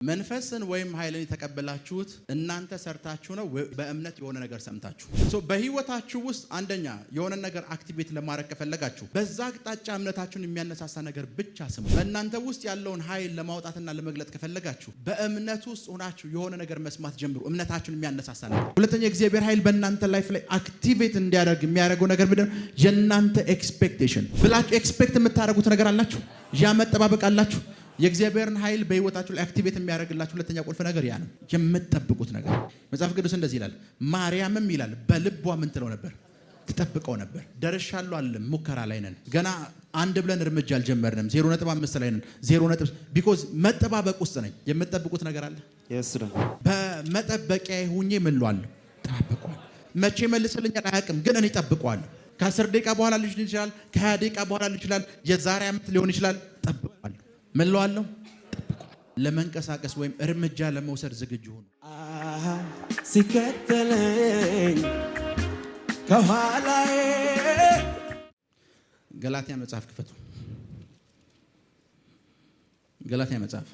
መንፈስን ወይም ኃይልን የተቀበላችሁት እናንተ ሰርታችሁ ነው በእምነት የሆነ ነገር ሰምታችሁ በህይወታችሁ ውስጥ አንደኛ የሆነ ነገር አክቲቬት ለማድረግ ከፈለጋችሁ በዛ አቅጣጫ እምነታችሁን የሚያነሳሳ ነገር ብቻ ስሙ። በእናንተ ውስጥ ያለውን ኃይል ለማውጣትና ለመግለጥ ከፈለጋችሁ በእምነት ውስጥ ሆናችሁ የሆነ ነገር መስማት ጀምሩ። እምነታችሁን የሚያነሳሳ ነገር። ሁለተኛ እግዚአብሔር ኃይል በእናንተ ላይፍ ላይ አክቲቬት እንዲያደርግ የሚያደርገው ነገር ምንድነው? የእናንተ ኤክስፔክቴሽን ብላችሁ ኤክስፔክት የምታደርጉት ነገር አላችሁ፣ ያ መጠባበቅ አላችሁ። የእግዚአብሔርን ኃይል በህይወታችሁ ላይ አክቲቬት የሚያደርግላችሁ ሁለተኛ ቁልፍ ነገር ያ ነው፣ የምትጠብቁት ነገር። መጽሐፍ ቅዱስ እንደዚህ ይላል፣ ማርያምም ይላል በልቧ ምን ትለው ነበር? ትጠብቀው ነበር። ደርሻለሁ አለም፣ ሙከራ ላይ ነን፣ ገና አንድ ብለን እርምጃ አልጀመርንም፣ 0.5 ላይ ነን። 0 ቢኮዝ መጠባበቅ ውስጥ ነኝ። የምትጠብቁት ነገር አለ። በመጠበቂያ ሁኜ ምን ልዋለሁ? ተጠብቀዋለሁ። መቼ መልስልኛል አያውቅም፣ ግን እኔ እጠብቀዋለሁ። ከ10 ደቂቃ በኋላ ሊሆን ይችላል፣ ከ20 ደቂቃ በኋላ ሊሆን ይችላል፣ የዛሬ ዓመት ሊሆን ይችላል። እጠብቀዋለሁ። ምን ልዋለሁ? ለመንቀሳቀስ ወይም እርምጃ ለመውሰድ ዝግጁ ሁኑ። ሲከተለኝ ከኋላዬ ገላትያ መጽሐፍ ክፈቱ። ገላትያ መጽሐፍ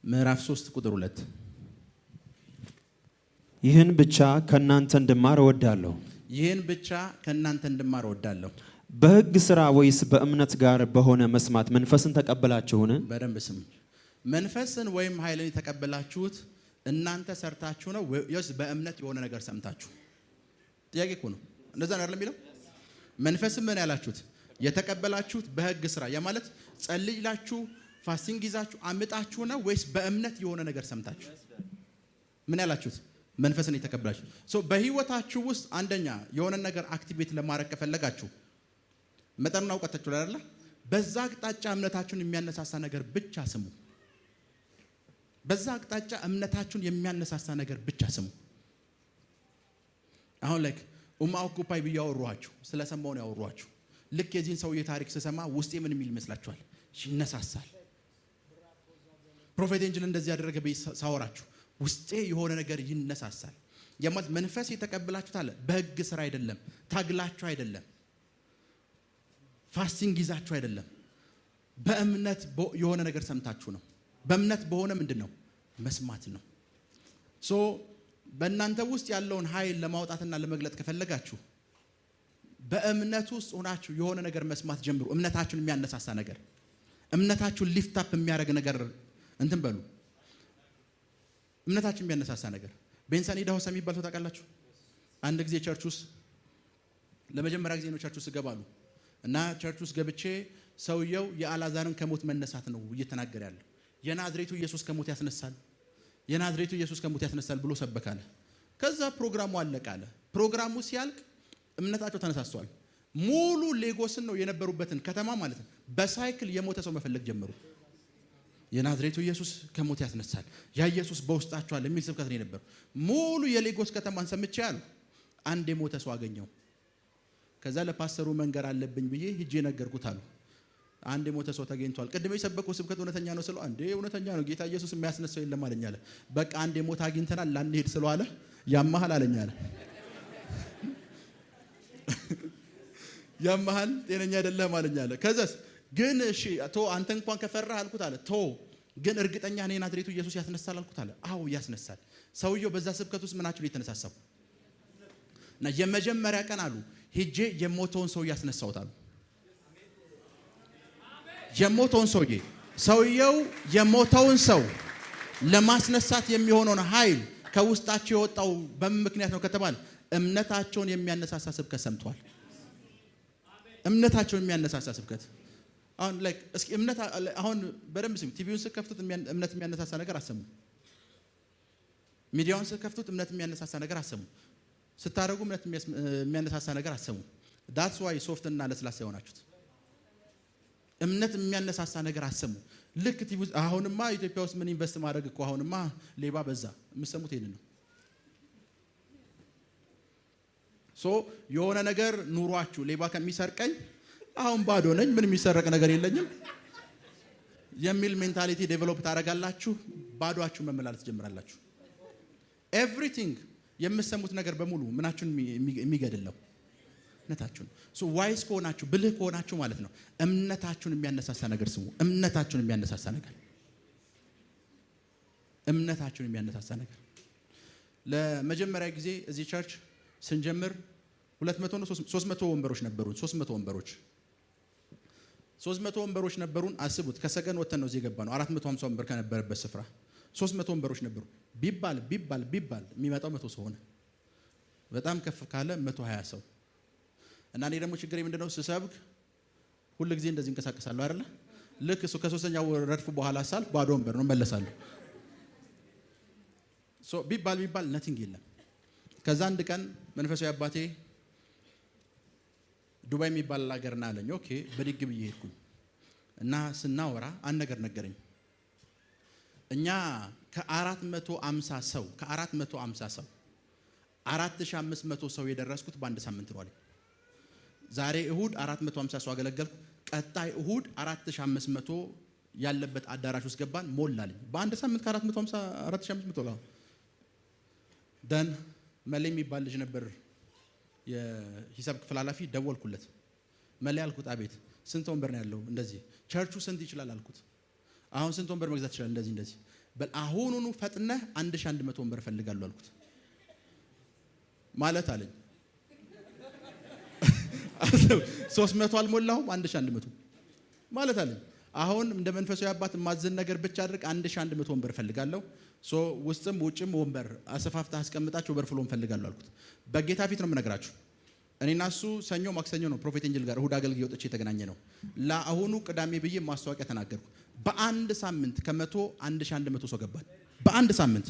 ምዕራፍ 3 ቁጥር 2 ይህን ብቻ ከእናንተ እንድማር እወዳለሁ። ይህን ብቻ ከእናንተ እንድማር እወዳለሁ። በሕግ ሥራ ወይስ በእምነት ጋር በሆነ መስማት መንፈስን ተቀበላችሁን? በደንብ ስሙ። መንፈስን ወይም ኃይልን የተቀበላችሁት እናንተ ሰርታችሁ ነው ወይስ በእምነት የሆነ ነገር ሰምታችሁ? ጥያቄ እኮ ነው። እንደዛ ነው አይደል የሚለው? መንፈስን ምን ያላችሁት? የተቀበላችሁት በሕግ ሥራ። ያ ማለት ጸልይላችሁ ፋስቲንግ ይዛችሁ አምጣችሁ ነው ወይስ በእምነት የሆነ ነገር ሰምታችሁ? ምን ያላችሁት? መንፈስን የተቀበላችሁ። በህይወታችሁ ውስጥ አንደኛ የሆነ ነገር አክቲቬት ለማድረግ ከፈለጋችሁ መጠኑን አውቃታችሁ አይደል? በዛ አቅጣጫ እምነታችሁን የሚያነሳሳ ነገር ብቻ ስሙ። በዛ አቅጣጫ እምነታችሁን የሚያነሳሳ ነገር ብቻ ስሙ። አሁን ላይክ ኦኩፓይ ብያወሯችሁ ስለሰማው ነው ያወሯችሁ። ልክ የዚህን ሰውዬ ታሪክ ስሰማ ውስጤ ምን የሚል ይመስላችኋል? ይነሳሳል። ፕሮፌት ኤንጅል እንደዚህ ያደረገ ሳወራችሁ ውስጤ የሆነ ነገር ይነሳሳል። የማለት መንፈስ የተቀበላችሁት አለ በሕግ ሥራ አይደለም፣ ታግላችሁ አይደለም፣ ፋስቲንግ ይዛችሁ አይደለም፣ በእምነት የሆነ ነገር ሰምታችሁ ነው። በእምነት በሆነ ምንድነው? መስማት ነው። በእናንተ ውስጥ ያለውን ኃይል ለማውጣትና ለመግለጥ ከፈለጋችሁ በእምነት ውስጥ ሆናችሁ የሆነ ነገር መስማት ጀምሩ። እምነታችሁን የሚያነሳሳ ነገር፣ እምነታችሁን ሊፍት አፕ የሚያደርግ ነገር እንትን በሉ። እምነታችሁን የሚያነሳሳ ነገር። ቤንሰን ኢዳሆሳ የሚባል ሰው ታውቃላችሁ? አንድ ጊዜ ቸርች ውስጥ ለመጀመሪያ ጊዜ ነው ቸርች ውስጥ ገባሉ እና ቸርች ውስጥ ገብቼ ሰውየው የአልዓዛርን ከሞት መነሳት ነው እየተናገረ ያለው። የናዝሬቱ ኢየሱስ ከሞት ያስነሳል፣ የናዝሬቱ ኢየሱስ ከሞት ያስነሳል ብሎ ሰበካለ። ከዛ ፕሮግራሙ አለቃለ። ፕሮግራሙ ሲያልቅ እምነታቸው ተነሳስቷል። ሙሉ ሌጎስን ነው የነበሩበትን ከተማ ማለት ነው በሳይክል የሞተ ሰው መፈለግ ጀመሩ። የናዝሬቱ ኢየሱስ ከሞት ያስነሳል፣ ያ ኢየሱስ በውስጣቸው አለ የሚል ስብከት ነው የነበረው። ሙሉ የሌጎስ ከተማን ሰምቼ ያሉ አንድ የሞተ ሰው አገኘው። ከዛ ለፓስተሩ መንገር አለብኝ ብዬ ሂጄ ነገርኩት አሉ። አንድ የሞተ ሰው ተገኝቷል። ቅድም የሰበከው ስብከት እውነተኛ ነው ስለው አንዴ እውነተኛ ነው ጌታ ኢየሱስ የሚያስነሳው የለም አለኝ አለ። በቃ አንድ የሞተ አግኝተናል ላንሄድ ስለው አለ ያማሃል አለኝ አለ። ያማሃል ጤነኛ አይደለም አለኝ አለ። ከዛስ ግን እሺ አንተ እንኳን ከፈራህ አልኩት አለ። ግን እርግጠኛ ነኝ ናዝሬቱ ኢየሱስ ያስነሳል አልኩት አለ። አዎ ያስነሳል። ሰውየው በዛ ስብከት ውስጥ ምናችሁ የተነሳሳው እና የመጀመሪያ ቀን አሉ ሄጄ የሞተውን ሰው ያስነሳውታል። የሞተውን ሰውየው የሞተውን ሰው ለማስነሳት የሚሆነውን ኃይል ከውስጣቸው የወጣው በምን ምክንያት ነው ከተባለ እምነታቸውን የሚያነሳሳ ስብከት ሰምቷል። እምነታቸውን የሚያነሳሳ ስብከት አሁን ላይክ እስኪ እምነት አሁን በደንብ ስሙ። ቲቪውን ስከፍቱት እምነት የሚያነሳሳ ነገር አሰሙ። ሚዲያውን ስከፍቱት እምነት የሚያነሳሳ ነገር አሰሙ። ስታረጉ እምነት የሚያነሳሳ ነገር አሰሙ። ዳትስ ዋይ ሶፍት እና ለስላሳ የሆናችሁት። እምነት የሚያነሳሳ ነገር አሰሙ። ልክ ቲቪ አሁንማ ኢትዮጵያ ውስጥ ምን ኢንቨስት ማድረግ እኮ አሁንማ ሌባ በዛ። የምትሰሙት ይሄን ነው። የሆነ ነገር ኑሯችሁ ሌባ ከሚሰርቀኝ አሁን ባዶ ነኝ፣ ምን የሚሰረቅ ነገር የለኝም የሚል ሜንታሊቲ ዴቨሎፕ ታደርጋላችሁ። ባዶአችሁ መመላለስ ጀምራላችሁ። ኤቭሪቲንግ የምትሰሙት ነገር በሙሉ ምናችሁን የሚገድል ነው? እምነታችሁን። ዋይስ ከሆናችሁ ብልህ ከሆናችሁ ማለት ነው እምነታችሁን የሚያነሳሳ ነገር ስሙ። እምነታችሁን የሚያነሳሳ ነገር እምነታችሁን የሚያነሳሳ ነገር። ለመጀመሪያ ጊዜ እዚህ ቸርች ስንጀምር 200 ነው 300 ወንበሮች ነበሩን። 300 ወንበሮች ነበሩን። አስቡት፣ ከሰገን ወተን ነው እዚህ የገባ ነው 450 ወንበር ከነበረበት ስፍራ 300 ወንበሮች ነበሩ። ቢባል የሚመጣው 100 ሰው ሆነ። በጣም ከፍ ካለ 120 ሰው። እና እኔ ደግሞ ችግሬ ምንድነው? ስሰብክ ሁሉ ጊዜ እንደዚህ እንቀሳቀሳለሁ አይደለ? ልክ እሱ ከሶስተኛው ረድፍ በኋላ ሳልፍ ባዶ ወንበር ነው መለሳለሁ። ቢባል ነቲንግ የለም። ከዛ አንድ ቀን መንፈሳዊ አባቴ ዱባይ የሚባል ሀገርና አለኝ። ኦኬ በድግ ብዬ ሄድኩኝ እና ስናወራ አንድ ነገር ነገረኝ። እኛ ከ450 ሰው 4500 ሰው የደረስኩት በአንድ ሳምንት ነው አለኝ። ዛሬ እሁድ 450 ሰው አገለገልኩ። ቀጣይ እሁድ 4500 ያለበት አዳራሽ ውስጥ ገባን፣ ሞላልኝ። በአንድ ሳምንት ከ450 4500 ደን መሌ የሚባል ልጅ ነበር የሂሳብ ክፍል ኃላፊ። ደወልኩለት። መሌ አልኩት፣ አቤት። ስንት ወንበር ነው ያለው? እንደዚህ። ቸርቹ ስንት ይችላል አልኩት። አሁን ስንት ወንበር መግዛት ይችላል? እንደዚህ። በል አሁኑኑ ፈጥነህ 1100 ወንበር እፈልጋለሁ አልኩት። ማለት አለኝ 300 አልሞላሁም 1100 ማለት አለኝ። አሁን እንደ መንፈሳዊ አባት ማዘን ነገር ብቻ አድርግ 1100 ወንበር እፈልጋለሁ። ውስጥም ውጭም ወንበር አሰፋፍታ አስቀምጣችሁ ኦቨርፍሎ እፈልጋለሁ አልኩት። በጌታ ፊት ነው የምነግራችሁ። እኔና እሱ ሰኞ ማክሰኞ ነው ፕሮፌት ኤንጅል ጋር እሁድ አገልግዬ ወጥቼ የተገናኘ ነው። ለአሁኑ ቅዳሜ ብዬ ማስታወቂያ ተናገርኩ። በአንድ ሳምንት ከ100 1100 ሰው ገባል። በአንድ ሳምንት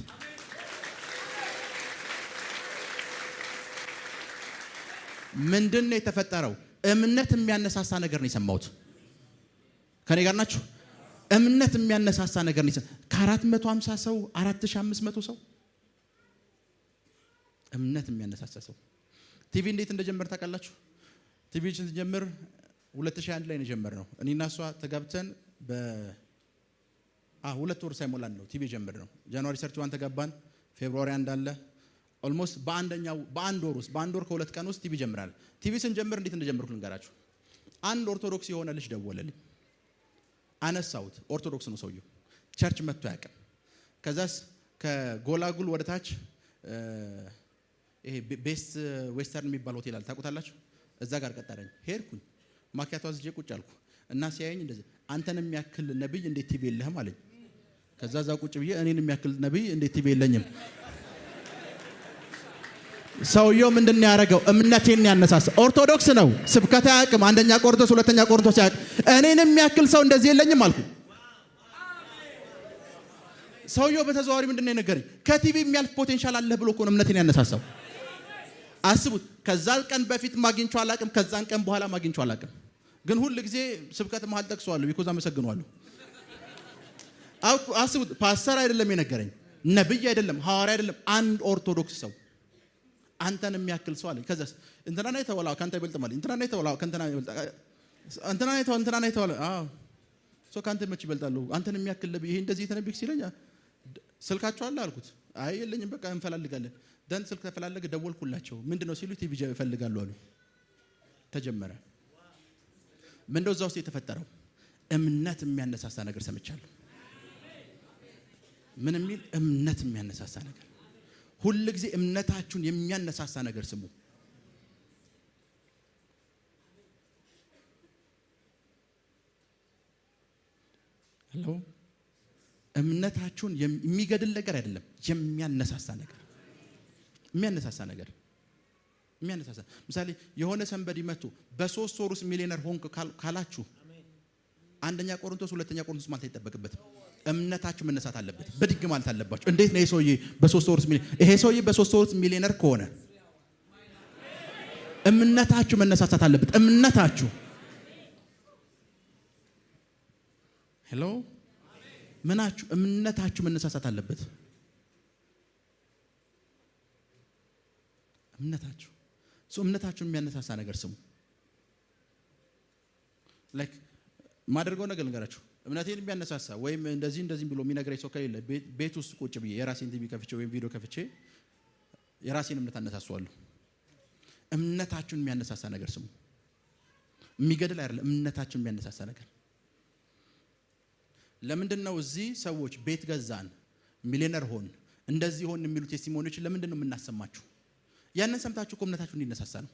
ምንድን ነው የተፈጠረው? እምነት የሚያነሳሳ ነገር ነው የሰማሁት። ከኔ ጋር ናችሁ? እምነት የሚያነሳሳ ነገር ነው። ከ450 ሰው 4500 ሰው እምነት የሚያነሳሳ ሰው። ቲቪ እንዴት እንደጀመር ታውቃላችሁ? ቲቪ ስንጀምር 2001 ላይ ነው የጀመርነው። እኔና እሷ ተጋብተን በ2 ወር ሳይሞላን ነው ቲቪ ጀመርነው። ጃንዋሪ 31 ተጋባን። ፌብሩዋሪ 1 አለ ኦልሞስት በአንድ ወር ከ2 ቀን ውስጥ ቲቪ ጀምራል። ቲቪ ስንጀምር እንዴት እንደጀመርኩ ልንገራችሁ። አንድ ኦርቶዶክስ የሆነ ልጅ ደወለልኝ። አነሳሁት። ኦርቶዶክስ ነው ሰውየው። ቸርች መጥቶ ያውቅም። ከዛስ ከጎላጉል ወደ ታች ይሄ ቤስት ዌስተርን የሚባል ሆቴል አለ፣ ታውቁታላችሁ? እዛ ጋር ቀጠረኝ። ሄድኩኝ። ማኪያቶ አዝጄ ቁጭ አልኩ እና ሲያየኝ እንደዚህ አንተን የሚያክል ነብይ እንዴት ቲቪ የለህም አለኝ። ከዛ እዛ ቁጭ ብዬ እኔን የሚያክል ነብይ እንዴት ቲቪ የለኝም? ሰውየው ምንድነው ያደረገው? እምነቴን ያነሳሳ። ኦርቶዶክስ ነው፣ ስብከት አያውቅም። አንደኛ ቆሮንቶስ ሁለተኛ ቆሮንቶስ አያውቅም። እኔን የሚያክል ሰው እንደዚህ የለኝም አልኩ። ሰውየው በተዘዋዋሪ ምንድነው የነገረኝ? ከቲቪ የሚያልፍ ፖቴንሻል አለ ብሎ እኮ ነው እምነቴን ያነሳሳው። አስቡት። ከዛ ቀን በፊት ማግኝቼው አላውቅም፣ ከዛን ቀን በኋላ ማግኝቼው አላውቅም። ግን ሁሉ ጊዜ ስብከት መሀል ጠቅሰዋለሁ፣ ቢኮዝ አመሰግነዋለሁ። አስቡት። ፓስተር አይደለም የነገረኝ፣ ነብይ አይደለም፣ ሐዋርያ አይደለም፣ አንድ ኦርቶዶክስ ሰው አንተን የሚያክል ሰው አለኝ። ከዛስ እንትና ነው የተወላው ካንተ ይበልጥ ማለት እንትና ነው የተወላው ካንተና ይበልጥ እንትና ነው የተወላው። አዎ ሰው ካንተ መች ይበልጣሉ? አንተን የሚያክል ይሄ እንደዚህ የተነብክ ሲለኝ ስልካቸው አለ አልኩት። አይ የለኝም በቃ እንፈላልጋለን። ደን ስልክ ተፈላለገ። ደወልኩላቸው። ምንድነው ሲሉ ቲቪ ይፈልጋሉ አሉ። ተጀመረ። ምንድነው እዛ ውስጥ የተፈጠረው? እምነት የሚያነሳሳ ነገር ሰምቻለሁ። ምን የሚል እምነት የሚያነሳሳ ነገር። ሁሉ ጊዜ እምነታችሁን የሚያነሳሳ ነገር ስሙ። ሄሎ። እምነታችሁን የሚገድል ነገር አይደለም፣ የሚያነሳሳ ነገር። የሚያነሳሳ ነገር የሚያነሳሳ። ምሳሌ የሆነ ሰንበዲ መጥቶ በ3 ወር ውስጥ ሚሊዮነር ሆንክ ካላችሁ አንደኛ ቆሮንቶስ ሁለተኛ ቆሮንቶስ ማለት አይጠበቅበትም። እምነታችሁ መነሳት አለበት። በድግ ማለት አለባችሁ። እንዴት ነው ሰውዬ በ3 ወር ውስጥ ይሄ ሰውዬ በ3 ወር ውስጥ ሚሊዮነር ከሆነ እምነታችሁ መነሳሳት አለበት። እምነታችሁ ሄሎ ምናችሁ እምነታችሁ መነሳሳት አለበት። እምነታችሁ እምነታችሁን የሚያነሳሳ ነገር ስሙ። ላይክ ማደርገው ነገር ልንገራችሁ። እምነቴን የሚያነሳሳ ወይም እንደዚህ ብሎ የሚነግረኝ ሰው ከሌለ ቤት ውስጥ ቁጭ ብዬ የራሴን ቲቪ ከፍቼ ወይም ቪዲዮ ከፍቼ የራሴን እምነት አነሳሳዋለሁ። እምነታችሁን የሚያነሳሳ ነገር ስሙ። የሚገድል አይደለም፣ እምነታችሁን የሚያነሳሳ ነገር። ለምንድን ነው እዚህ ሰዎች ቤት ገዛን ሚሊዮነር ሆን እንደዚህ ሆን የሚሉ ቴስቲሞኒዎችን ለምንድን ነው የምናሰማችሁ? ያንን ሰምታችሁ እኮ እምነታችሁ እንዲነሳሳ ነው።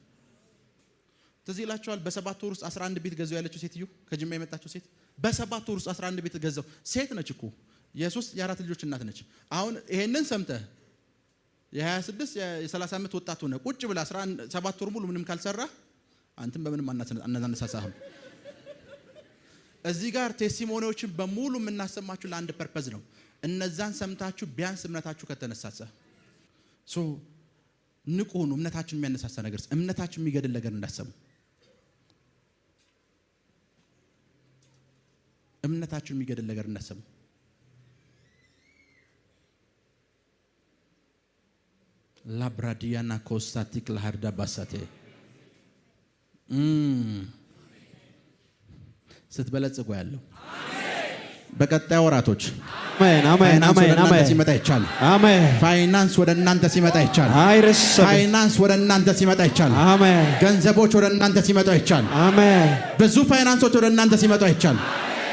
ትዝ ይላችኋል በ7 ወር ውስጥ 11 ቤት ገዛው ያለችው ሴትዮ ከጅማ የመጣችው ሴት በ7 ወር ውስጥ 11 ቤት ገዛው ሴት ነች እኮ የሶስት የአራት ልጆች እናት ነች። አሁን ይሄንን ሰምተህ የ26 የ30 ዓመት ወጣት ሆነ ቁጭ ብላ 7 ወር ሙሉ ምንም ካልሰራ አንተም በምንም አናነሳሳህም። እዚህ ጋር ቴስቲሞኒዎችን በሙሉ የምናሰማችሁ ለአንድ ፐርፐዝ ነው። እነዛን ሰምታችሁ ቢያንስ እምነታችሁ ከተነሳሳ ንቁ ሁኑ። እምነታችን የሚያነሳሳ ነገር እምነታችን የሚገድል ነገር እንዳሰሙ እምነታችን የሚገድል ነገር እንዳሰሙ ላብራዲያና ኮስታቲክ ለሃርዳ ባሳቴ ስትበለጽጉ ያለው በቀጣይ ወራቶች ሲመጣ ይቻል። ፋይናንስ ወደ እናንተ ሲመጣ ይቻል። ፋይናንስ ወደ እናንተ ሲመጣ ይቻል። ገንዘቦች ወደ እናንተ ሲመጣ ይቻል። ብዙ ፋይናንሶች ወደ እናንተ ሲመጣ ይቻል።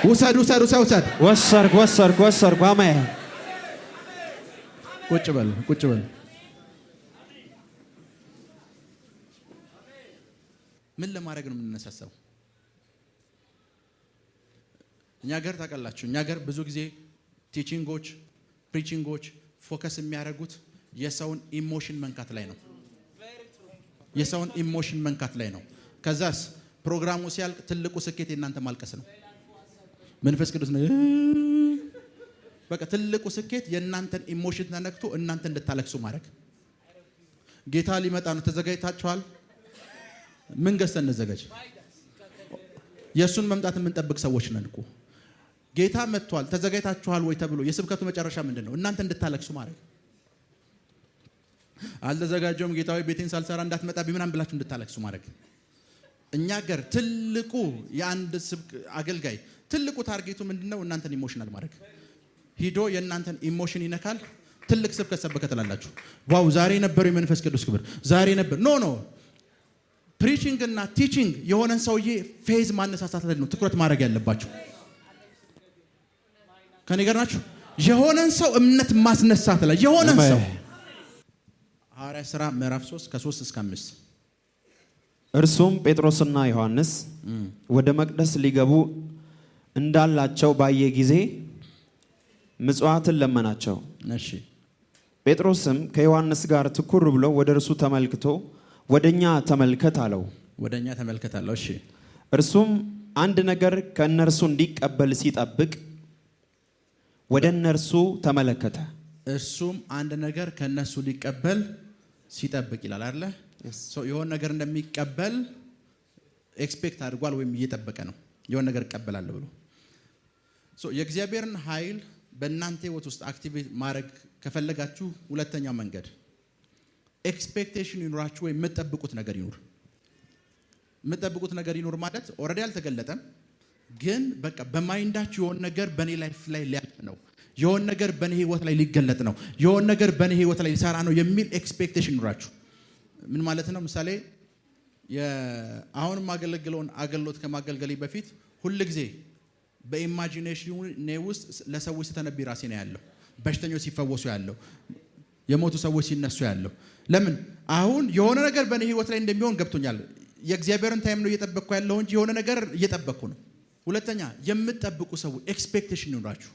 ውሰድ ውሰድ ውሰድ ውሰድ። ወሰርኩ። አሜን። ቁጭ በል ቁጭ በል። ምን ለማድረግ ነው የምንነሳሳው? እኛ ሀገር ታውቃላችሁ፣ እኛ ሀገር ብዙ ጊዜ ቲቺንጎች ፕሪቺንጎች ፎከስ የሚያደርጉት የሰውን ኢሞሽን መንካት ላይ ነው። የሰውን ኢሞሽን መንካት ላይ ነው። ከዛስ ፕሮግራሙ ሲያልቅ ትልቁ ስኬት የእናንተ ማልቀስ ነው። መንፈስ ቅዱስ ነው። በቃ ትልቁ ስኬት የእናንተን ኢሞሽን ተነክቶ እናንተ እንድታለቅሱ ማድረግ። ጌታ ሊመጣ ነው። ተዘጋጅታችኋል? ምን ገዝተን እንዘጋጅ? የእሱን መምጣት የምንጠብቅ ሰዎች ነን እኮ። ጌታ መጥቷል ተዘጋጅታችኋል ወይ ተብሎ የስብከቱ መጨረሻ ምንድን ነው? እናንተ እንድታለቅሱ ማድረግ። አልተዘጋጀውም ጌታ ሆይ ቤቴን ሳልሰራ እንዳትመጣብኝ ምናምን ብላችሁ እንድታለቅሱ ማድረግ። እኛ ሀገር ትልቁ የአንድ አገልጋይ ትልቁ ታርጌቱ ምንድነው? እናንተን ኢሞሽናል ማድረግ። ሂዶ የእናንተን ኢሞሽን ይነካል። ትልቅ ስብከት ሰበከ ትላላችሁ። ዋው ዛሬ ነበር የመንፈስ ቅዱስ ክብር ዛሬ ነበር። ኖ ፕሪቺንግ እና ቲቺንግ የሆነን ሰውዬ ፌዝ ማነሳሳት ላይ ነው ትኩረት ማድረግ ያለባችሁ። ከኔ ጋር ናችሁ? የሆነን ሰው እምነት ማስነሳት ላይ የሆነን ሰው ሐዋርያት ሥራ ምዕራፍ 3 ከ3 እስከ 5 እርሱም ጴጥሮስና ዮሐንስ ወደ መቅደስ ሊገቡ እንዳላቸው ባየ ጊዜ ምጽዋትን ለመናቸው። እሺ ጴጥሮስም ከዮሐንስ ጋር ትኩር ብሎ ወደ እርሱ ተመልክቶ ወደኛ ተመልከት አለው። ወደኛ ተመልከት አለው። እሺ እርሱም አንድ ነገር ከእነርሱ እንዲቀበል ሲጠብቅ ወደ እነርሱ ተመለከተ። እርሱም አንድ ነገር ከእነሱ ሊቀበል ሲጠብቅ ይላል አይደለ? የሆነ ነገር እንደሚቀበል ኤክስፔክት አድርጓል ወይም እየጠበቀ ነው። የሆነ ነገር እቀበላለሁ ብሎ የእግዚአብሔርን ኃይል በእናንተ ህይወት ውስጥ አክቲቬት ማድረግ ከፈለጋችሁ ሁለተኛው መንገድ ኤክስፔክቴሽን ይኑራችሁ ወይ የምትጠብቁት ነገር ይኑር። የምትጠብቁት ነገር ይኑር ማለት ኦልሬዲ አልተገለጠም፣ ግን በቃ በማይንዳችሁ የሆነ ነገር በኔ ላይፍ ላይ ሊያልፍ ነው፣ የሆነ ነገር በኔ ህይወት ላይ ሊገለጥ ነው፣ የሆነ ነገር በኔ ህይወት ላይ ሊሰራ ነው የሚል ኤክስፔክቴሽን ይኑራችሁ። ምን ማለት ነው? ምሳሌ አሁን ማገለግለውን አገልግሎት ከማገልገሌ በፊት ሁል ጊዜ በኢማጂኔሽን ውስጥ ለሰዎች ስተነብይ ራሴ ነው ያለው፣ በሽተኞች ሲፈወሱ ያለው፣ የሞቱ ሰዎች ሲነሱ ያለው። ለምን? አሁን የሆነ ነገር በእኔ ህይወት ላይ እንደሚሆን ገብቶኛል። የእግዚአብሔርን ታይም ነው እየጠበቅኩ ያለው እንጂ የሆነ ነገር እየጠበቅኩ ነው። ሁለተኛ የምትጠብቁ ሰው ኤክስፔክቴሽን ይኖራችሁ።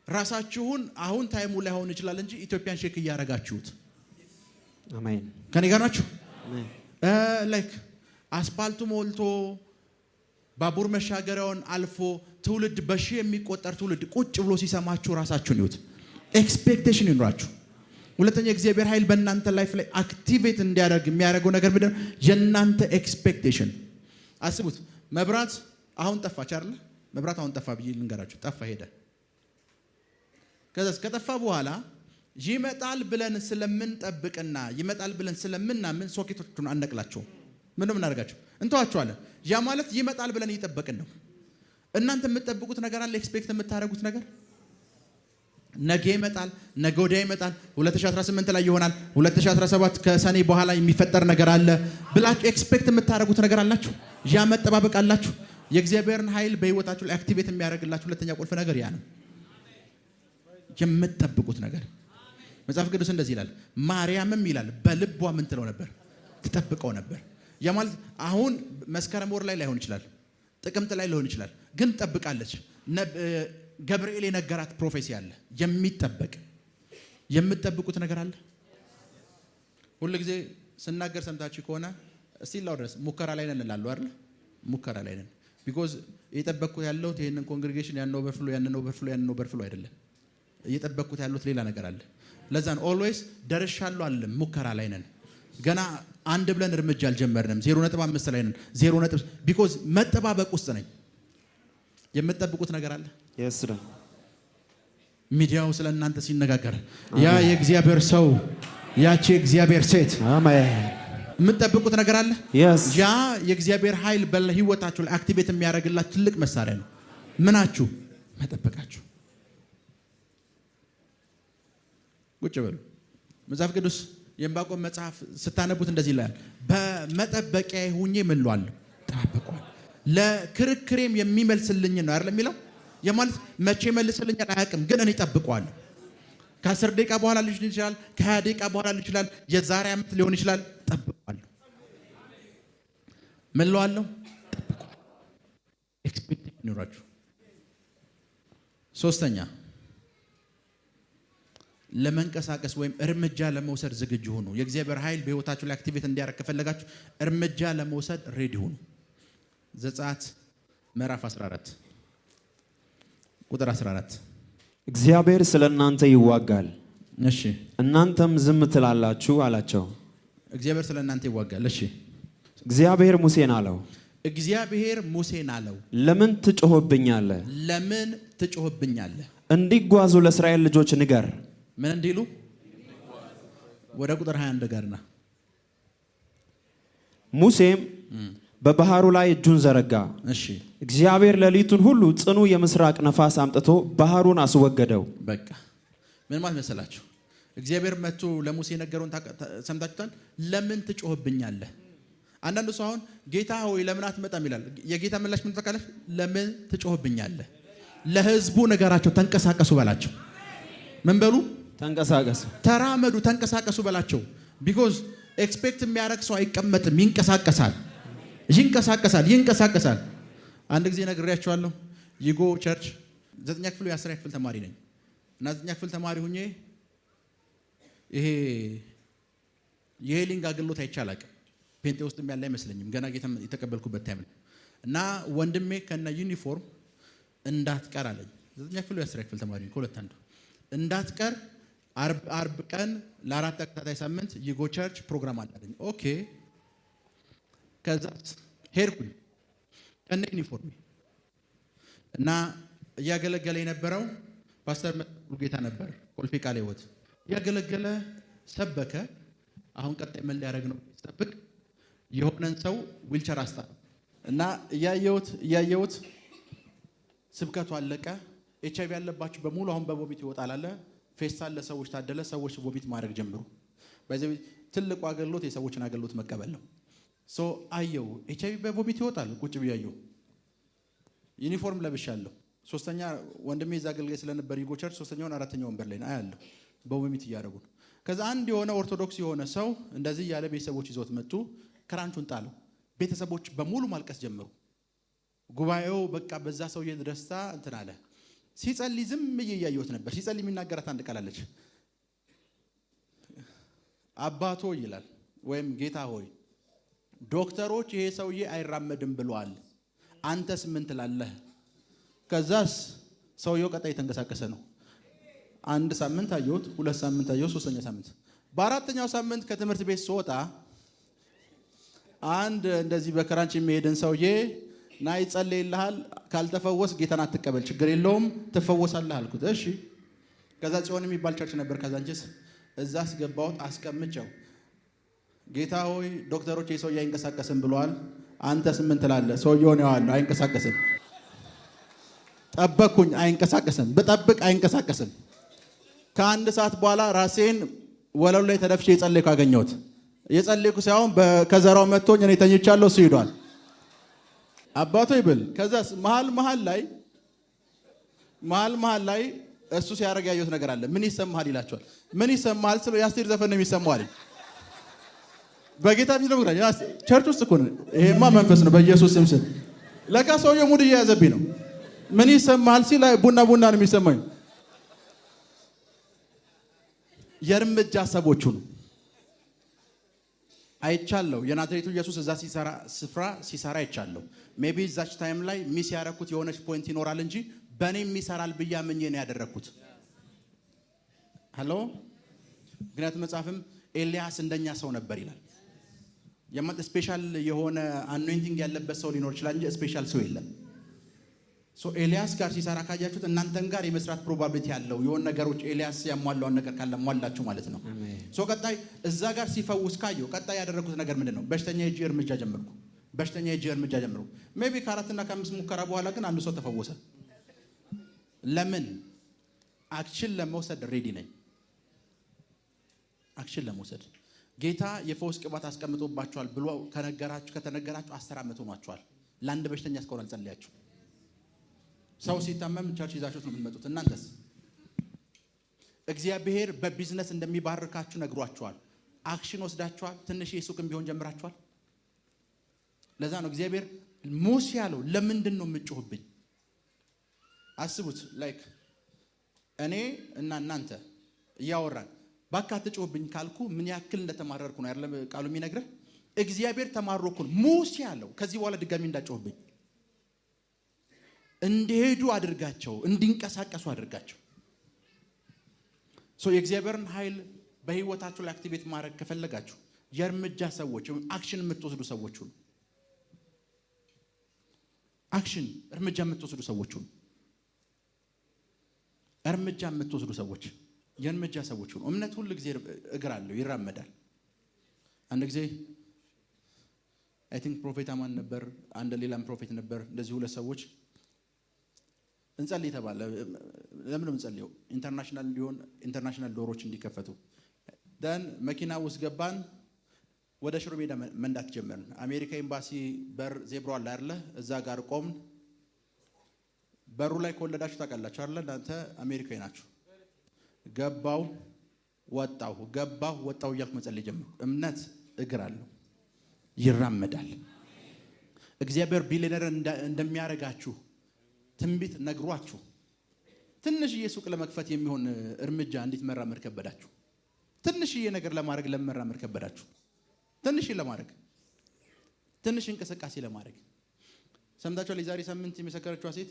ራሳችሁን አሁን ታይሙ ላይ ሆን ይችላል እንጂ ኢትዮጵያን ሼክ እያረጋችሁት። አሜን። ከኔ ጋር ናችሁ? ላይክ አስፓልቱ ሞልቶ ባቡር መሻገሪያውን አልፎ ትውልድ በሺህ የሚቆጠር ትውልድ ቁጭ ብሎ ሲሰማችሁ ራሳችሁን ይዩት። ኤክስፔክቴሽን ይኖራችሁ። ሁለተኛ የእግዚአብሔር ኃይል በእናንተ ላይፍ ላይ አክቲቬት እንዲያደርግ የሚያደርገው ነገር ምንድነው? የእናንተ ኤክስፔክቴሽን። አስቡት፣ መብራት አሁን ጠፋች አይደል? መብራት አሁን ጠፋ ብዬ ልንገራችሁ። ጠፋ፣ ሄደ። ከዛስ ከጠፋ በኋላ ይመጣል ብለን ስለምንጠብቅና ይመጣል ብለን ስለምናምን ሶኬቶቹን አነቅላቸው። ምንም እናደርጋቸው እንተዋቸዋለን። ያ ማለት ይመጣል ብለን እየጠበቅን ነው። እናንተ የምትጠብቁት ነገር አለ፣ ኤክስፔክት የምታደርጉት ነገር ነገ ይመጣል፣ ነገ ወዲያ ይመጣል፣ 2018 ላይ ይሆናል፣ 2017 ከሰኔ በኋላ የሚፈጠር ነገር አለ ብላችሁ ኤክስፔክት የምታደርጉት ነገር አላችሁ። ያ መጠባበቅ አላችሁ። የእግዚአብሔርን ኃይል በህይወታችሁ ላይ አክቲቬት የሚያደርግላችሁ ሁለተኛ ቁልፍ ነገር ያ ነው። የምትጠብቁት ነገር። መጽሐፍ ቅዱስ እንደዚህ ይላል፣ ማርያምም ይላል በልቧ ምን ትለው ነበር? ትጠብቀው ነበር። ያ ማለት አሁን መስከረም ወር ላይ ላይሆን ይችላል፣ ጥቅምት ላይ ሊሆን ይችላል፣ ግን ትጠብቃለች። ገብርኤል የነገራት ፕሮፌሲ አለ፣ የሚጠበቅ የምትጠብቁት ነገር አለ። ሁሉ ጊዜ ስናገር ሰምታችሁ ከሆነ እስቲላው ድረስ ሙከራ ላይ ነን እላለሁ አይደል? ሙከራ ላይ ነን። ቢኮዝ እየጠበቅኩት ያለሁት ይሄንን ኮንግሪጌሽን ያን ኦቨርፍሎ ያን ኦቨርፍሎ አይደለም። እየጠበቅኩት ያለሁት ሌላ ነገር አለ። ለዛን ኦልዌይስ ደርሻለሁ አለ። ሙከራ ላይ ነን። ገና አንድ ብለን እርምጃ አልጀመርንም። 0.5 ላይ ነን። 0. ቢኮዝ መጠባበቅ ውስጥ ነኝ። የምትጠብቁት ነገር አለ። ሚዲያው ስለ እናንተ ሲነጋገር ያ የእግዚአብሔር ሰው ያቺ የእግዚአብሔር ሴት አሜን የምትጠብቁት ነገር አለ። ያ የእግዚአብሔር ኃይል በህይወታችሁ ላይ አክቲቬት የሚያደርግላችሁ ትልቅ መሳሪያ ነው። ምናችሁ? መጠበቃችሁ። ቁጭ በሉ። መጽሐፍ ቅዱስ የዕንባቆም መጽሐፍ ስታነቡት እንደዚህ ይላል፣ በመጠበቂያዬ ሆኜ ምን እለዋለሁ? ተጠባበቀዋል። ለክርክሬም የሚመልስልኝ ነው አይደል የሚለው። የማለት መቼ መልስልኛል አያውቅም፣ ግን እኔ እጠብቀዋለሁ። ከ10 ደቂቃ በኋላ ሊሆን ይችላል፣ ከ20 ደቂቃ በኋላ ሊሆን ይችላል፣ የዛሬ ዓመት ሊሆን ይችላል። እጠብቀዋለሁ። ምን እለዋለሁ? እጠብቀዋለሁ። ኤክስፔክቴሽን ይኖራችሁ። ሶስተኛ ለመንቀሳቀስ ወይም እርምጃ ለመውሰድ ዝግጁ ሁኑ። የእግዚአብሔር ኃይል በህይወታችሁ ላይ አክቲቬት እንዲያደርግ ከፈለጋችሁ እርምጃ ለመውሰድ ሬዲ ሁኑ። ዘጸአት ምዕራፍ 14 ቁጥር 14 እግዚአብሔር ስለ እናንተ ይዋጋል፣ እሺ እናንተም ዝም ትላላችሁ አላቸው። እግዚአብሔር ስለ እናንተ ይዋጋል። እሺ እግዚአብሔር ሙሴን አለው ለምን ትጮህብኛለህ? ለምን ትጮህብኛለህ? እንዲጓዙ ለእስራኤል ልጆች ንገር። ምን እንዲሉ? ወደ ቁጥር 21 ጋርና ሙሴም በባህሩ ላይ እጁን ዘረጋ። እሺ እግዚአብሔር ሌሊቱን ሁሉ ጽኑ የምስራቅ ነፋስ አምጥቶ ባህሩን አስወገደው። በቃ ምን ማለት መሰላችሁ? እግዚአብሔር መጥቶ ለሙሴ ነገሩን ሰምታችሁታል። ለምን ትጮህብኛለህ? አንዳንዱ ሰው አሁን ጌታ ሆይ ለምን አትመጣም ይላል። የጌታ ምላሽ ምን ተቃለሽ? ለምን ትጮህብኛለህ? ለህዝቡ ነገራቸው፣ ተንቀሳቀሱ በላቸው። ምን በሉ? ተንቀሳቀሱ፣ ተራመዱ፣ ተንቀሳቀሱ በላቸው። ቢኮዝ ኤክስፔክት የሚያደርግ ሰው አይቀመጥም፣ ይንቀሳቀሳል። አንድ ጊዜ ነግሬያቸዋለሁ። ይጎ ቸርች 9ኛ ክፍል ወይ 10ኛ ክፍል ተማሪ ነኝ እና 9ኛ ክፍል ተማሪ ሁኜ ይሄ የሄሊንግ አገልግሎት አይቻላቅም። ፔንቴ ውስጥም ያለ አይመስለኝም። ገና ጌታ የተቀበልኩበት ታይም እና ወንድሜ ከነ ዩኒፎርም እንዳትቀር አለኝ። 9ኛ ክፍል ወይ 10ኛ ክፍል ተማሪ ነኝ። ከሁለት አንዱ እንዳትቀር አርብ ቀን ለ4 ተከታታይ ሳምንት ይጎ ቸርች ፕሮግራም አለኝ። ኦኬ ከዛ ሄድኩኝ ከነ ዩኒፎርም እና እያገለገለ የነበረው ፓስተር ጌታ ነበር። ኮልፌ ቃለ ሕይወት እያገለገለ ሰበከ። አሁን ቀጣይ ምን ሊያደርግ ነው ሲጠብቅ የሆነን ሰው ዊልቸር አስጣ እና እያየሁት ስብከቱ አለቀ። ኤችአይቪ ያለባችሁ በሙሉ አሁን በቦቢት ይወጣል አለ። ፌስታል ለሰዎች ታደለ። ሰዎች ቦቢት ማድረግ ጀምሩ። በዚህ ትልቁ አገልግሎት የሰዎችን አገልግሎት መቀበል ነው። ሶ አየው ኤችአይቪ በቦቢት ይወጣል። ቁጭ ብያየው ዩኒፎርም ለብሻለሁ። ሶስተኛ ወንድሜ እዛ አገልጋይ ስለነበር ይጎ ቸርች ሶስተኛውን አራተኛው ወንበር ላይ ነው አያለሁ። በቦቢት እያደረጉ ከዛ አንድ የሆነ ኦርቶዶክስ የሆነ ሰው እንደዚህ ያለ ቤተሰቦች ይዞት መጡ። ክራንቹን ጣለው። ቤተሰቦች በሙሉ ማልቀስ ጀመሩ። ጉባኤው በቃ በዛ ሰውዬ ደስታ እንትን አለ። ሲጸልይ ዝም እያየሁት ነበር። ሲጸልይ የሚናገራት አንድ ቃል አለች። አባቶ ይላል ወይም ጌታ ሆይ ዶክተሮች ይሄ ሰውዬ አይራመድም ብለዋል፣ አንተስ ምን ትላለህ? ከዛስ ሰውየው ቀጣይ ተንቀሳቀሰ ነው። አንድ ሳምንት አየሁት፣ 2 ሳምንት አየሁት፣ 3ኛ ሳምንት። በአራተኛው ሳምንት ከትምህርት ቤት ስወጣ አንድ እንደዚህ በክራንች የሚሄድን ሰውዬ ና ይጸልይልሃል፣ ካልተፈወስ ጌታን አትቀበል፣ ችግር የለውም ትፈወሳለህ አልኩት። እሺ። ከዛ ጽዮን የሚባል ቸርች ነበር ካዛንቺስ። እዛ አስገባሁት፣ አስቀምጨው ጌታ ሆይ ዶክተሮች የሰውዬ አይንቀሳቀስም ብለዋል፣ አንተስ ምን ትላለህ? ሰውዬውን ያዋለሁ አይንቀሳቀስም። ጠበቅኩኝ፣ አይንቀሳቀስም። ብጠብቅ አይንቀሳቀስም። ከአንድ ሰዓት በኋላ ራሴን ወለሉ ላይ ተደፍቼ የጸለይኩ አገኘሁት። የጸለይኩ ሳይሆን ከዘራው መጥቶኝ እኔ ተኝቻለሁ፣ እሱ ሄዷል። አባቶ ይብል። ከዛስ መሃል ላይ እሱ ሲያደርግ ያየሁት ነገር አለ። ምን ይሰማሃል ይላቸዋል። ምን ይሰማሃል ስለው የአስቴር ዘፈን ነው የሚሰማው አለኝ። በጌታ ፊት ነው ብራኝ ቸርች ውስጥ እኮ ነው። ይሄማ መንፈስ ነው በኢየሱስ ስም ስል ለካ ሰውየው ሙድ እየያዘብኝ ነው። ምን ይሰማሃል ሲል ቡና ነው የሚሰማኝ። የእርምጃ ሰዎቹ ነው አይቻለሁ። የናዝሬቱ ኢየሱስ እዛ ሲሰራ አይቻለሁ። ሜቢ እዛች ታይም ላይ ሚስ ያደረኩት የሆነች ፖይንት ይኖራል እንጂ በእኔም ይሰራል ብዬ አምኜ ነው ያደረኩት። ሄሎ ምክንያቱም መጽሐፍም ኤልያስ እንደኛ ሰው ነበር ይላል። የማት ስፔሻል የሆነ አኖይንቲንግ ያለበት ሰው ሊኖር ይችላል እንጂ ስፔሻል ሰው የለም። ሶ ኤልያስ ጋር ሲሰራ ካያችሁት እናንተን ጋር የመስራት ፕሮባቢሊቲ ያለው የሆነ ነገሮች ኤልያስ ያሟላውን ነገር ካለ ሟላችሁ ማለት ነው። ሶ ቀጣይ እዛ ጋር ሲፈውስ ካየው ቀጣይ ያደረኩት ነገር ምንድነው? በሽተኛ ሄጄ እርምጃ ጀመርኩ። ሜቢ ከ4 እና ከ5 ሙከራ በኋላ ግን አንዱ ሰው ተፈወሰ። ለምን? አክሽን ለመውሰድ ሬዲ ነኝ። አክሽን ለመውሰድ ጌታ የፈውስ ቅባት አስቀምጦባችኋል ብሎ ከተነገራችሁ 10 ዓመት ሆኗችኋል። ለአንድ በሽተኛ እስካሁን አልጸለያችሁ። ሰው ሲታመም ቸርች ይዛችሁት ነው የምትመጡት። እናንተስ? እግዚአብሔር በቢዝነስ እንደሚባርካችሁ ነግሯችኋል። አክሽን ወስዳችኋል። ትንሽ የሱቅም ቢሆን ጀምራችኋል። ለዛ ነው እግዚአብሔር ሙሴ ያለው ለምንድን ነው የምትጮህብኝ? አስቡት። ላይክ እኔ እና እናንተ እያወራን ባካ አትጮህብኝ ካልኩ ምን ያክል እንደተማረርኩ ነው አይደለም ቃሉ የሚነግረን። እግዚአብሔር ተማርሮኩ ሙሴ ያለው ከዚህ በኋላ ድጋሚ እንዳጮህብኝ እንዲሄዱ አድርጋቸው፣ እንዲንቀሳቀሱ አድርጋቸው። የእግዚአብሔርን ኃይል በህይወታችሁ ላይ አክቲቬት ማድረግ ከፈለጋችሁ የእርምጃ ሰዎች አክሽን የምትወስዱ ሰዎች ሁሉ እርምጃ የምትወስዱ ሰዎች የእርምጃ ሰዎች ሁሉ እምነት ሁሉ ጊዜ እግር አለው፣ ይራመዳል። አንድ ጊዜ አይ ቲንክ ፕሮፌት አማን ነበር፣ አንድ ሌላም ፕሮፌት ነበር። እንደዚህ ሁለት ሰዎች እንጸልይ ተባለ። ለምን እንጸልየው? ኢንተርናሽናል ዶሮች እንዲከፈቱ። ደን መኪና ውስጥ ገባን፣ ወደ ሽሮ ሜዳ መንዳት ጀመርን። አሜሪካ ኤምባሲ በር ዜብሮ አለ አይደለ? እዛ ጋር ቆምን። በሩ ላይ ከወለዳችሁ ታውቃላችሁ አይደለ? እናንተ አሜሪካዊ ናችሁ። ገባው ወጣው እያልኩ መጸለይ ጀመርኩ። እምነት እግር አለው፣ ይራመዳል። እግዚአብሔር ቢሊየነር እንደሚያረጋችሁ ትንቢት ነግሯችሁ ትንሽዬ ሱቅ ለመክፈት የሚሆን እርምጃ እንዴት መራመድ ከበዳችሁ? ትንሽዬ ነገር ለማድረግ ለመራመድ ከበዳችሁ? ትንሽ እንቅስቃሴ ለማድረግ ሰምታችኋል። የዛሬ ሳምንት የመሰከረችዋ ሴት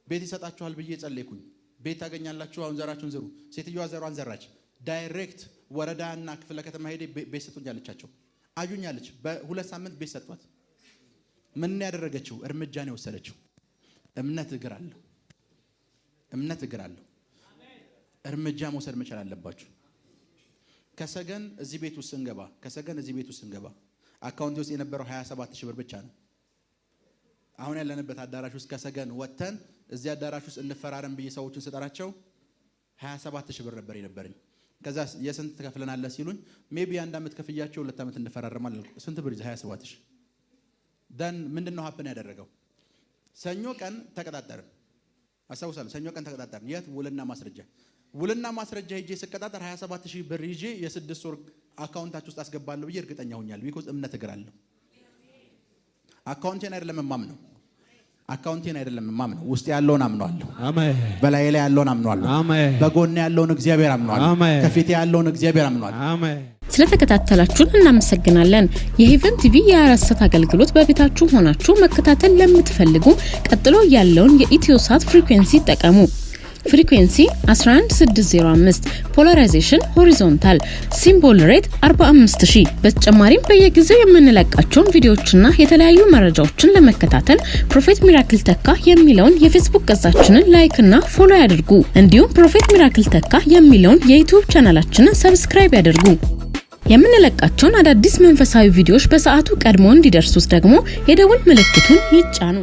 ቤት ይሰጣችኋል ብዬ ጸለይኩኝ። ቤት ታገኛላችሁ፣ አሁን ዘራችሁን ዝሩ። ሴትዮዋ ዘሯን ዘራች። ዳይሬክት ወረዳና ክፍለ ከተማ ሄደ ቤት ሰጡኝ አለቻቸው። አዩኛለች። በ2 ሳምንት ቤት ሰጧት። ምን ያደረገችው? እርምጃ ነው የወሰደችው። እምነት እግር አለው። እርምጃ መውሰድ መቻል አለባችሁ። ከሰገን እዚህ ቤት ውስጥ ስንገባ አካውንት ውስጥ የነበረው 27,000 ብር ብቻ ነው። አሁን ያለንበት አዳራሽ ውስጥ ከሰገን ወጥተን እዚህ አዳራሽ ውስጥ እንፈራረም ብዬ ሰዎችን ስጠራቸው 27,000 ብር ነበር የነበረኝ። ከዛ የስንት ተከፍለናል ሲሉኝ ሜቢ 1 ዓመት ከፍያቸው 2 ዓመት እንፈራረማለን። ስንት ብር? 27,000። ደን ምንድነው ሀፕን ያደረገው? ሰኞ ቀን ተቀጣጠርን። አሳውሳለሁ። ሰኞ ቀን ተቀጣጠርን። የት? ውልና ማስረጃ ሄጄ ስቀጣጠር 27,000 ብር ይዤ የ6 ወር አካውንታችሁ ውስጥ አስገባለሁ ብዬ እርግጠኛ ሆኛለሁ። ቢኮዝ እምነት እግር አለው። አካውንቴን አይደለም የማምነው፣ ውስጥ ያለውን አምነዋለሁ። አሜን። በላይ ላይ ያለውን አምነዋለሁ። አሜን። በጎን ያለውን እግዚአብሔር አምነዋለሁ። አሜን። ከፊት ያለውን እግዚአብሔር አምነዋለሁ። አሜን። ስለተከታተላችሁን እናመሰግናለን። የሄቨን ቲቪ የ24 አገልግሎት በቤታችሁ ሆናችሁ መከታተል ለምትፈልጉ ቀጥሎ ያለውን የኢትዮሳት ፍሪኩዌንሲ ተጠቀሙ። ፍሪኩዌንሲ 11605፣ ፖላራይዜሽን ሆሪዞንታል፣ ሲምቦል ሬት 45000። በተጨማሪም በየጊዜው የምንለቃቸውን ቪዲዮዎችና የተለያዩ መረጃዎችን ለመከታተል ፕሮፌት ሚራክል ተካ የሚለውን የፌስቡክ ገጻችንን ላይክ እና ፎሎ ያድርጉ። እንዲሁም ፕሮፌት ሚራክል ተካ የሚለውን የዩቲዩብ ቻናላችንን ሰብስክራይብ ያድርጉ። የምንለቃቸውን አዳዲስ መንፈሳዊ ቪዲዮዎች በሰዓቱ ቀድሞ እንዲደርሱት ደግሞ የደውል ምልክቱን ይጫኑ።